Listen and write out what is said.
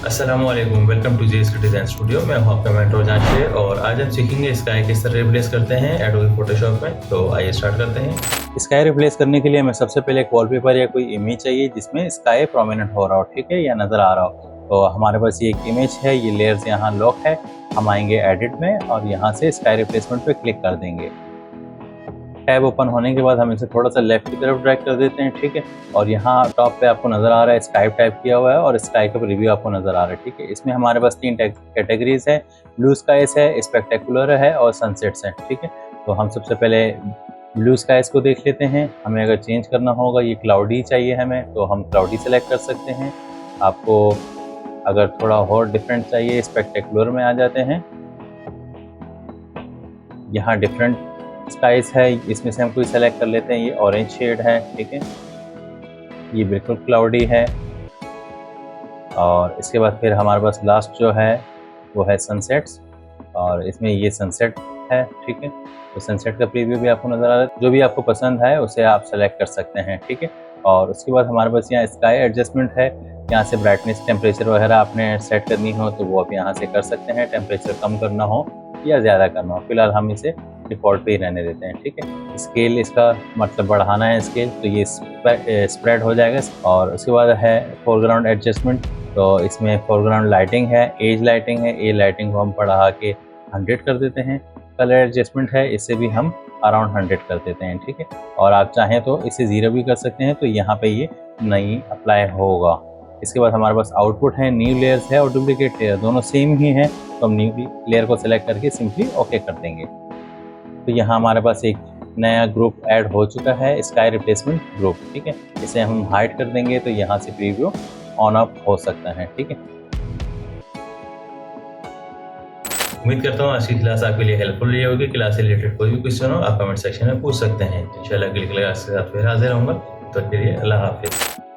अस्सलामुअलैकुम, welcome to GSK design studio. मैं हूं आपका मेंटर जांचे और आज हम सीखेंगे स्काई किस तरह रिप्लेस करते हैं एडोबी फोटोशॉप में। तो आइए स्टार्ट करते हैं। स्काई रिप्लेस करने के लिए हमें सबसे पहले एक वॉलपेपर या कोई इमेज चाहिए जिसमें स्काई प्रोमिनेंट हो रहा हो, ठीक है, या नज़र आ रहा हो। तो हमारे पास ये एक इमेज है, ये लेयर्स यहाँ लॉक है। हम आएंगे एडिट में और यहाँ से स्काई रिप्लेसमेंट पे क्लिक कर देंगे। टैब ओपन होने के बाद हम इसे थोड़ा सा लेफ्ट की तरफ ड्रैग कर देते हैं, ठीक है। और यहाँ टॉप पे आपको नज़र आ रहा है स्काई टाइप किया हुआ है और स्काई का रिव्यू आपको नज़र आ रहा है, ठीक है। इसमें हमारे पास 3 कैटेगरीज है, ब्लू स्काइस है, स्पेक्टेकुलर है और सनसेट्स हैं, ठीक है। तो हम सबसे पहले ब्लू स्काइस को देख लेते हैं। हमें अगर चेंज करना होगा, ये क्लाउडी चाहिए हमें, तो हम क्लाउडी सेलेक्ट कर सकते हैं। आपको अगर थोड़ा और डिफरेंट चाहिए, स्पेक्टेकुलर में आ जाते हैं। यहाँ डिफरेंट स्काइस है, इसमें से हम कोई सेलेक्ट कर लेते हैं। ये ऑरेंज शेड है, ठीक है, ये बिल्कुल क्लाउडी है। और इसके बाद फिर हमारे पास लास्ट जो है वो है सनसेट्स, और इसमें ये सनसेट है, ठीक है। तो सनसेट का प्रीव्यू भी आपको नज़र आ रहा है। जो भी आपको पसंद है उसे आप सेलेक्ट कर सकते हैं, ठीक है। और उसके बाद हमारे पास यहाँ स्काई एडजस्टमेंट है। यहाँ से ब्राइटनेस, टेम्परेचर वगैरह आपने सेट करनी हो तो वो आप यहाँ से कर सकते हैं। टेम्परेचर कम करना हो या ज़्यादा करना हो, फिलहाल हम इसे डिफ़ॉल्ट पे ही रहने देते हैं, ठीक है। स्केल इसका मतलब बढ़ाना है स्केल, तो ये स्प्रेड हो जाएगा। और उसके बाद है फोरग्राउंड एडजस्टमेंट। तो इसमें फोरग्राउंड लाइटिंग है, एज लाइटिंग है। ए लाइटिंग को हम बढ़ा के 100 कर देते हैं। कलर एडजस्टमेंट है, इसे भी हम अराउंड 100 कर देते हैं, ठीक है। और आप चाहें तो इसे 0 भी कर सकते हैं, तो यहाँ पे ये नहीं अप्लाई होगा। इसके बाद हमारे पास आउटपुट है, न्यू लेयर्स है और डुप्लीकेट लेयर, दोनों सेम ही हैं। तो हम न्यू लेयर को सिलेक्ट करके सिंपली ओके कर देंगे। तो यहाँ हमारे पास एक नया ग्रुप ऐड हो चुका है, स्काई रिप्लेसमेंट ग्रुप, ठीक है। इसे हम हाइड कर देंगे तो यहाँ से प्रीव्यू ऑन ऑफ हो सकता है, ठीक है। उम्मीद करता हूँ आज की क्लास आपके लिए हेल्पफुल रही होगी। क्लास से रिलेटेड कोई भी क्वेश्चन हो आप कमेंट सेक्शन में पूछ सकते हैं। इंशाल्लाह अगली क्लास के साथ फिर हाजिर रहूँगा। तो के लिए अल्लाह हाफिज़।